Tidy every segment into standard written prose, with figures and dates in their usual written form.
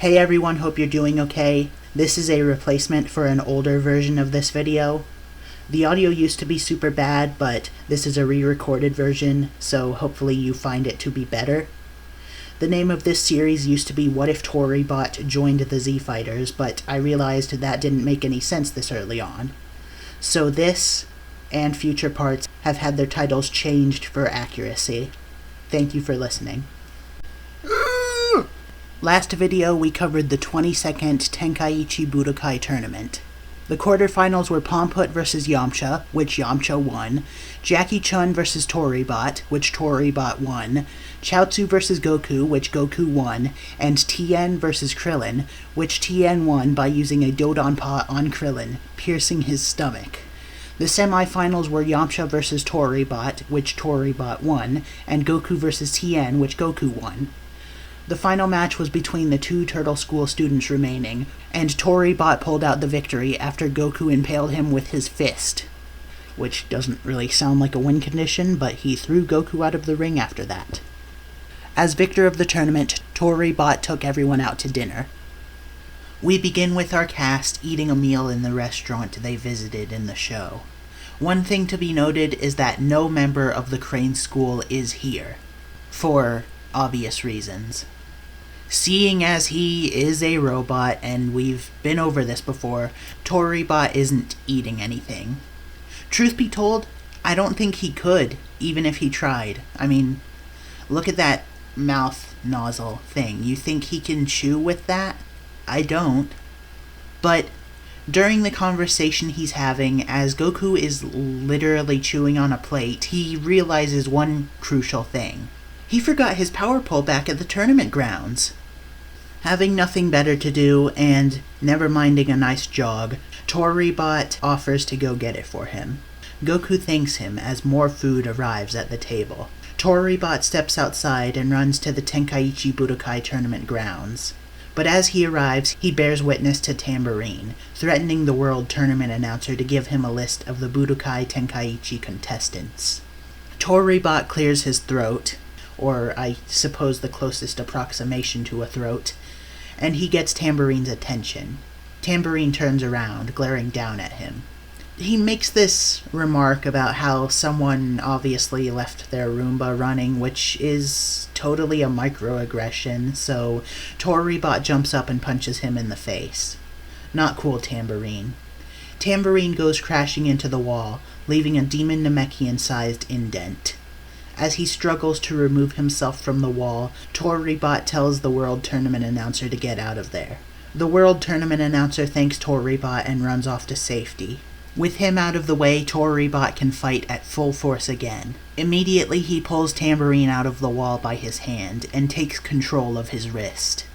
Hey everyone, hope you're doing okay. This is a replacement for an older version of this video. The audio used to be super bad, but this is a re-recorded version, so hopefully you find it to be better. The name of this series used to be What If Toribot Joined the Z-Fighters, but I realized that didn't make any sense this early on. So this, and future parts, have had their titles changed for accuracy. Thank you for listening. Last video, we covered the 22nd Tenkaichi Budokai Tournament. The quarterfinals were Pomput vs. Yamcha, which Yamcha won, Jackie Chun vs. Toribot, which Toribot won, Chaozu vs. Goku, which Goku won, and Tien vs. Krillin, which Tien won by using a Dodonpa on Krillin, piercing his stomach. The semifinals were Yamcha vs. Toribot, which Toribot won, and Goku vs. Tien, which Goku won. The final match was between the two Turtle School students remaining, and Toribot pulled out the victory after Goku impaled him with his fist. Which doesn't really sound like a win condition, but he threw Goku out of the ring after that. As victor of the tournament, Toribot took everyone out to dinner. We begin with our cast eating a meal in the restaurant they visited in the show. One thing to be noted is that no member of the Crane School is here, for obvious reasons. Seeing as he is a robot, and we've been over this before, Toribot isn't eating anything. Truth be told, I don't think he could, even if he tried. I mean, look at that mouth nozzle thing. You think he can chew with that? I don't. But during the conversation he's having, as Goku is literally chewing on a plate, he realizes one crucial thing. He forgot his power pole back at the tournament grounds. Having nothing better to do, and never minding a nice jog, Toribot offers to go get it for him. Goku thanks him as more food arrives at the table. Toribot steps outside and runs to the Tenkaichi Budokai tournament grounds. But as he arrives, he bears witness to Tambourine, threatening the world tournament announcer to give him a list of the Budokai Tenkaichi contestants. Toribot clears his throat, or I suppose the closest approximation to a throat, and he gets Tambourine's attention. Tambourine turns around, glaring down at him. He makes this remark about how someone obviously left their Roomba running, which is totally a microaggression, so Toribot jumps up and punches him in the face. Not cool, Tambourine. Tambourine goes crashing into the wall, leaving a Demon Namekian-sized indent. As he struggles to remove himself from the wall, Toribot tells the World Tournament announcer to get out of there. The World Tournament announcer thanks Toribot and runs off to safety. With him out of the way, Toribot can fight at full force again. Immediately, he pulls Tambourine out of the wall by his hand and takes control of his wrist.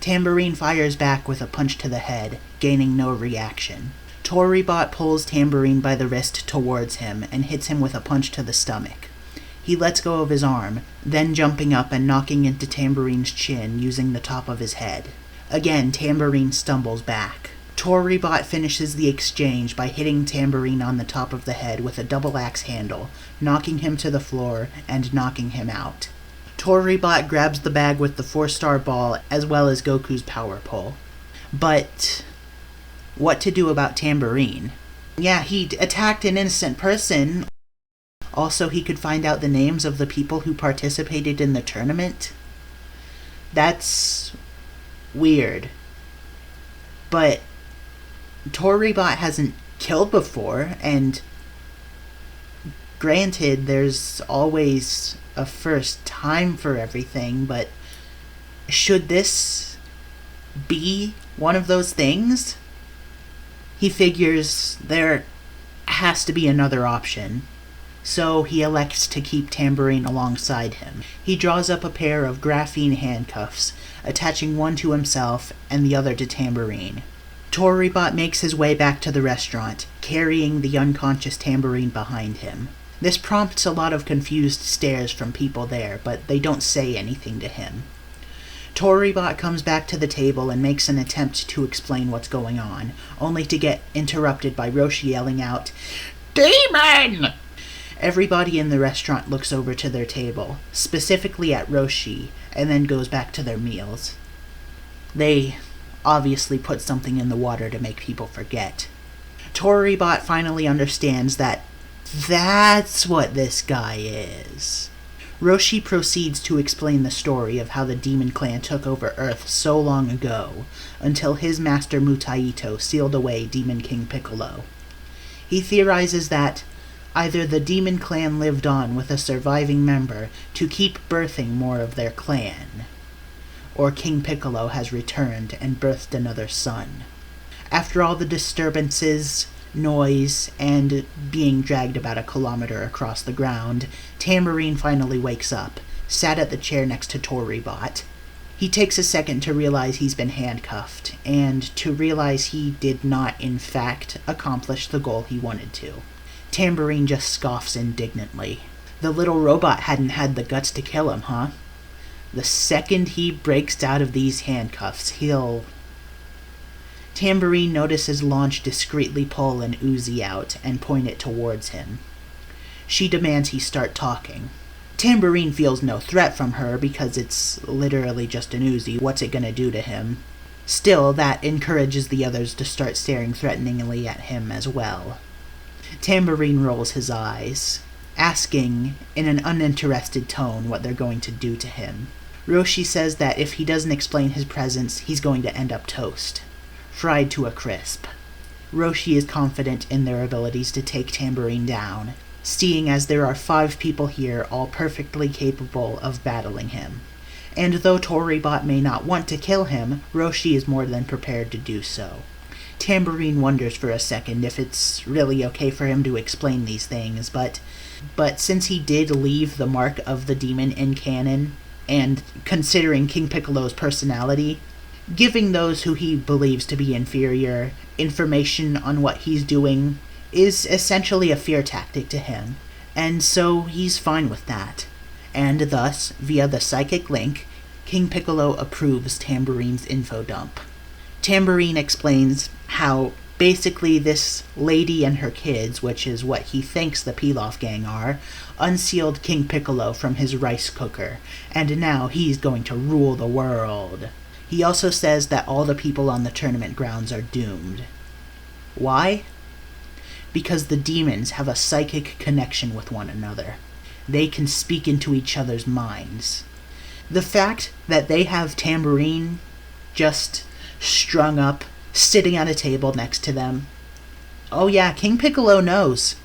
Tambourine fires back with a punch to the head, gaining no reaction. Toribot pulls Tambourine by the wrist towards him and hits him with a punch to the stomach. He lets go of his arm, then jumping up and knocking into Tambourine's chin using the top of his head. Again, Tambourine stumbles back. Toribot finishes the exchange by hitting Tambourine on the top of the head with a double axe handle, knocking him to the floor and knocking him out. Toribot grabs the bag with the 4-star ball as well as Goku's power pole. But what to do about Tambourine? Yeah, he attacked an innocent person. Also, he could find out the names of the people who participated in the tournament. That's weird. But Toribot hasn't killed before, and granted, there's always a first time for everything, but should this be one of those things? He figures there has to be another option. So he elects to keep Tambourine alongside him. He draws up a pair of graphene handcuffs, attaching one to himself and the other to Tambourine. Toribot makes his way back to the restaurant, carrying the unconscious Tambourine behind him. This prompts a lot of confused stares from people there, but they don't say anything to him. Toribot comes back to the table and makes an attempt to explain what's going on, only to get interrupted by Roshi yelling out, "Demon!" Everybody in the restaurant looks over to their table, specifically at Roshi, and then goes back to their meals. They obviously put something in the water to make people forget. Toribot finally understands that that's what this guy is. Roshi proceeds to explain the story of how the Demon Clan took over Earth so long ago, until his master Mutaito sealed away Demon King Piccolo. He theorizes that either the Demon Clan lived on with a surviving member to keep birthing more of their clan, or King Piccolo has returned and birthed another son. After all the disturbances, noise, and being dragged about a kilometer across the ground, Tambourine finally wakes up, sat at the chair next to Toribot. He takes a second to realize he's been handcuffed, and to realize he did not, in fact, accomplish the goal he wanted to. Tambourine just scoffs indignantly. The little robot hadn't had the guts to kill him, huh? The second he breaks out of these handcuffs, he'll... Tambourine notices Launch discreetly pull an Uzi out and point it towards him. She demands he start talking. Tambourine feels no threat from her because it's literally just an Uzi. What's it gonna do to him? Still, that encourages the others to start staring threateningly at him as well. Tambourine rolls his eyes, asking in an uninterested tone what they're going to do to him. Roshi says that if he doesn't explain his presence, he's going to end up toast, fried to a crisp. Roshi is confident in their abilities to take Tambourine down, seeing as there are 5 people here all perfectly capable of battling him. And though Toribot may not want to kill him, Roshi is more than prepared to do so. Tambourine wonders for a second if it's really okay for him to explain these things, but since he did leave the mark of the demon in canon, and considering King Piccolo's personality, giving those who he believes to be inferior information on what he's doing is essentially a fear tactic to him, and so he's fine with that. And thus, via the psychic link, King Piccolo approves Tambourine's info dump. Tambourine explains how basically this lady and her kids, which is what he thinks the Pilaf gang are, unsealed King Piccolo from his rice cooker, and now he's going to rule the world. He also says that all the people on the tournament grounds are doomed. Why? Because the demons have a psychic connection with one another. They can speak into each other's minds. The fact that they have Tambourine just strung up, sitting at a table next to them. Oh yeah, King Piccolo knows.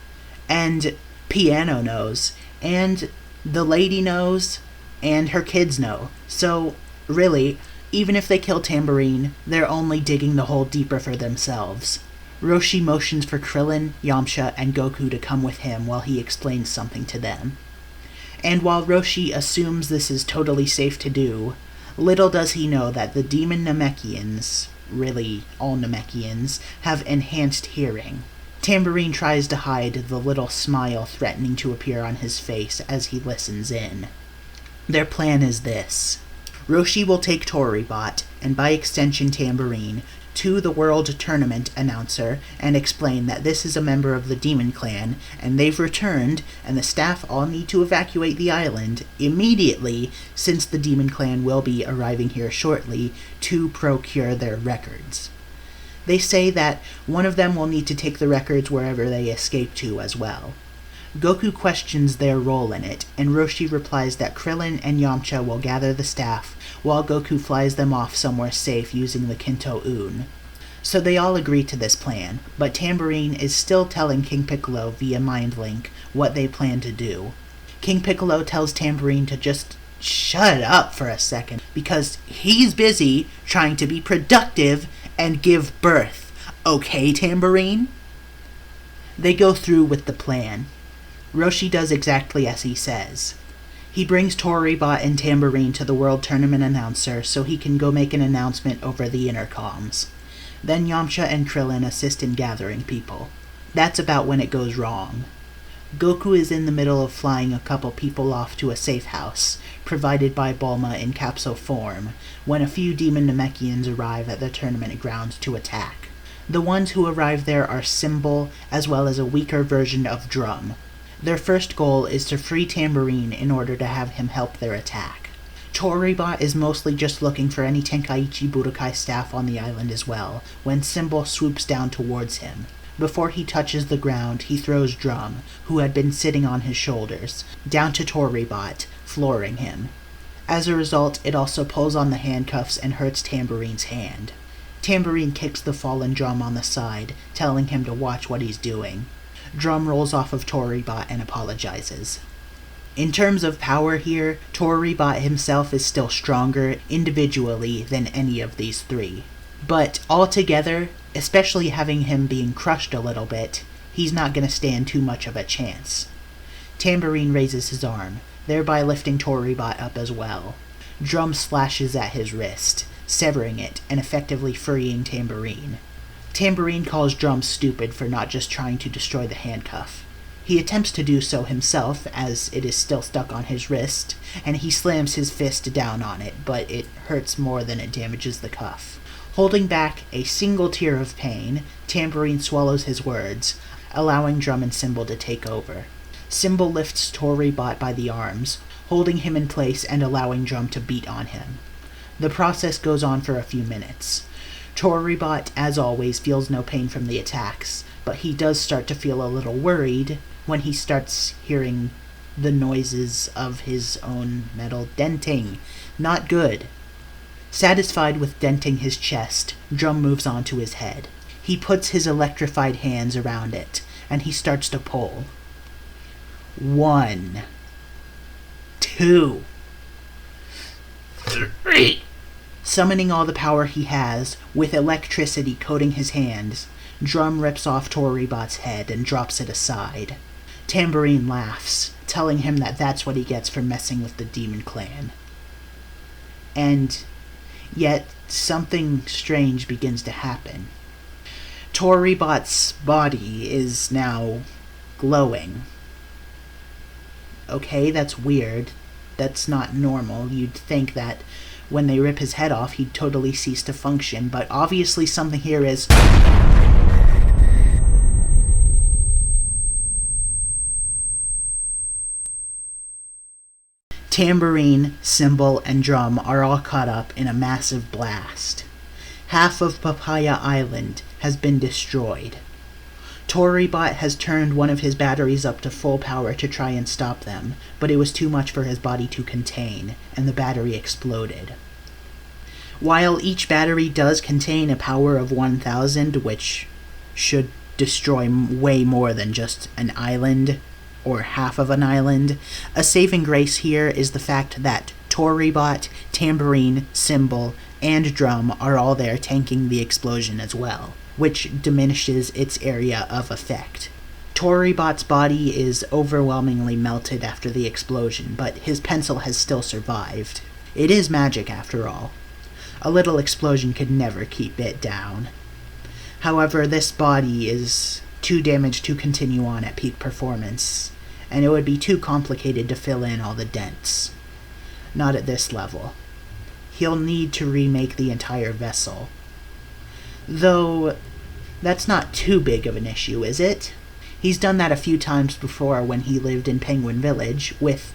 And Piano knows. And the lady knows. And her kids know. So, really, even if they kill Tambourine, they're only digging the hole deeper for themselves. Roshi motions for Krillin, Yamcha, and Goku to come with him while he explains something to them. And while Roshi assumes this is totally safe to do, little does he know that the demon Namekians, really all Namekians, have enhanced hearing. Tambourine tries to hide the little smile threatening to appear on his face as he listens in. Their plan is this. Roshi will take Toribot, and by extension Tambourine, to the World Tournament announcer and explain that this is a member of the Demon Clan, and they've returned, and the staff all need to evacuate the island immediately, since the Demon Clan will be arriving here shortly to procure their records. They say that one of them will need to take the records wherever they escape to as well. Goku questions their role in it, and Roshi replies that Krillin and Yamcha will gather the staff, while Goku flies them off somewhere safe using the Kinto-Un. So they all agree to this plan, but Tambourine is still telling King Piccolo via Mind Link what they plan to do. King Piccolo tells Tambourine to just shut up for a second, because he's busy trying to be productive and give birth. Okay, Tambourine? They go through with the plan. Roshi does exactly as he says. He brings Toribot and Tambourine to the World Tournament announcer so he can go make an announcement over the intercoms. Then Yamcha and Krillin assist in gathering people. That's about when it goes wrong. Goku is in the middle of flying a couple people off to a safe house, provided by Bulma in capsule form, when a few demon Namekians arrive at the tournament grounds to attack. The ones who arrive there are Symbol, as well as a weaker version of Drum. Their first goal is to free Tambourine in order to have him help their attack. Toribot is mostly just looking for any Tenkaichi Budokai staff on the island as well, when Symbol swoops down towards him. Before he touches the ground, he throws Drum, who had been sitting on his shoulders, down to Toribot, flooring him. As a result, it also pulls on the handcuffs and hurts Tamburine's hand. Tamburine kicks the fallen Drum on the side, telling him to watch what he's doing. Drum rolls off of Toribot and apologizes. In terms of power here, Toribot himself is still stronger individually than any of these three. But altogether, especially having him being crushed a little bit, he's not going to stand too much of a chance. Tamburine raises his arm, thereby lifting Toribot up as well. Drum slashes at his wrist, severing it and effectively freeing Tamburine. Tamburine calls Drum stupid for not just trying to destroy the handcuff. He attempts to do so himself, as it is still stuck on his wrist, and he slams his fist down on it, but it hurts more than it damages the cuff. Holding back a single tear of pain, Tamburine swallows his words, allowing Drum and Symbol to take over. Symbol lifts Toribot by the arms, holding him in place and allowing Drum to beat on him. The process goes on for a few minutes. Toribot, as always, feels no pain from the attacks, but he does start to feel a little worried when he starts hearing the noises of his own metal denting. Not good. Satisfied with denting his chest, Drum moves on to his head. He puts his electrified hands around it, and he starts to pull. 1, 2, 3. Summoning all the power he has, with electricity coating his hands, Drum rips off Toribot's head and drops it aside. Tamburine laughs, telling him that that's what he gets for messing with the Demon Clan. And yet, something strange begins to happen. Toribot's body is now glowing. Okay, that's weird. That's not normal. You'd think that when they rip his head off, he'd totally cease to function, but obviously something here is... Tamburine, Symbol, and Drum are all caught up in a massive blast. Half of Papaya Island has been destroyed. Toribot has turned one of his batteries up to full power to try and stop them, but it was too much for his body to contain, and the battery exploded. While each battery does contain a power of 1,000, which should destroy way more than just an island, or half of an island, a saving grace here is the fact that Toribot, Tamburine, Symbol, and Drum are all there tanking the explosion as well, which diminishes its area of effect. Toribot's body is overwhelmingly melted after the explosion, but his pencil has still survived. It is magic after all. A little explosion could never keep it down. However, this body is too damaged to continue on at peak performance, and it would be too complicated to fill in all the dents. Not at this level. He'll need to remake the entire vessel. Though, that's not too big of an issue, is it? He's done that a few times before when he lived in Penguin Village, with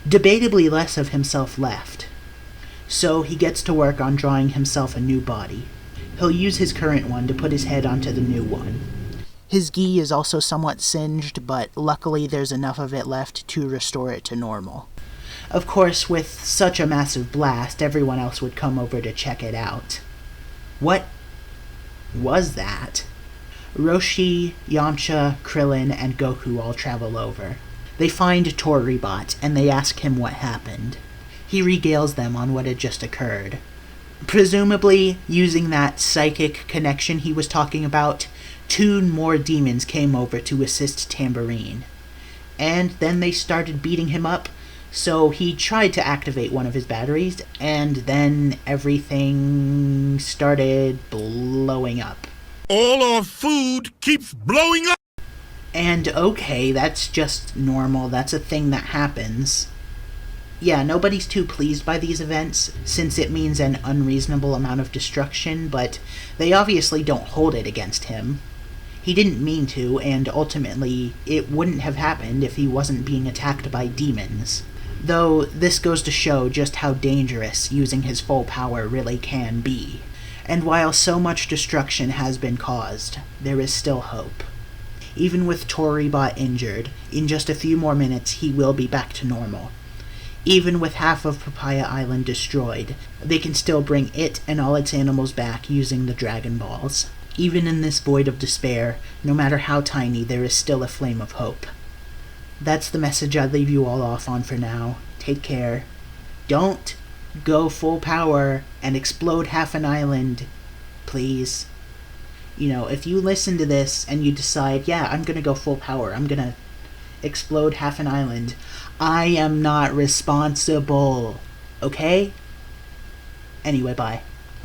debatably less of himself left. So he gets to work on drawing himself a new body. He'll use his current one to put his head onto the new one. His gi is also somewhat singed, but luckily there's enough of it left to restore it to normal. Of course, with such a massive blast, everyone else would come over to check it out. What was that? Roshi, Yamcha, Krillin, and Goku all travel over. They find Toribot, and they ask him what happened. He regales them on what had just occurred. Presumably, using that psychic connection he was talking about, 2 more demons came over to assist Tamburine. And then they started beating him up, so he tried to activate one of his batteries, and then everything started blowing up. All our food keeps blowing up! And okay, that's just normal, that's a thing that happens. Yeah, nobody's too pleased by these events, since it means an unreasonable amount of destruction, but they obviously don't hold it against him. He didn't mean to, and ultimately, it wouldn't have happened if he wasn't being attacked by demons. Though this goes to show just how dangerous using his full power really can be. And while so much destruction has been caused, there is still hope. Even with Toribot injured, in just a few more minutes he will be back to normal. Even with half of Papaya Island destroyed, they can still bring it and all its animals back using the Dragon Balls. Even in this void of despair, no matter how tiny, there is still a flame of hope. That's the message I leave you all off on for now. Take care. Don't go full power and explode half an island, please. If you listen to this and you decide, yeah, I'm gonna go full power, I'm gonna explode half an island, I am not responsible, okay? Anyway, bye.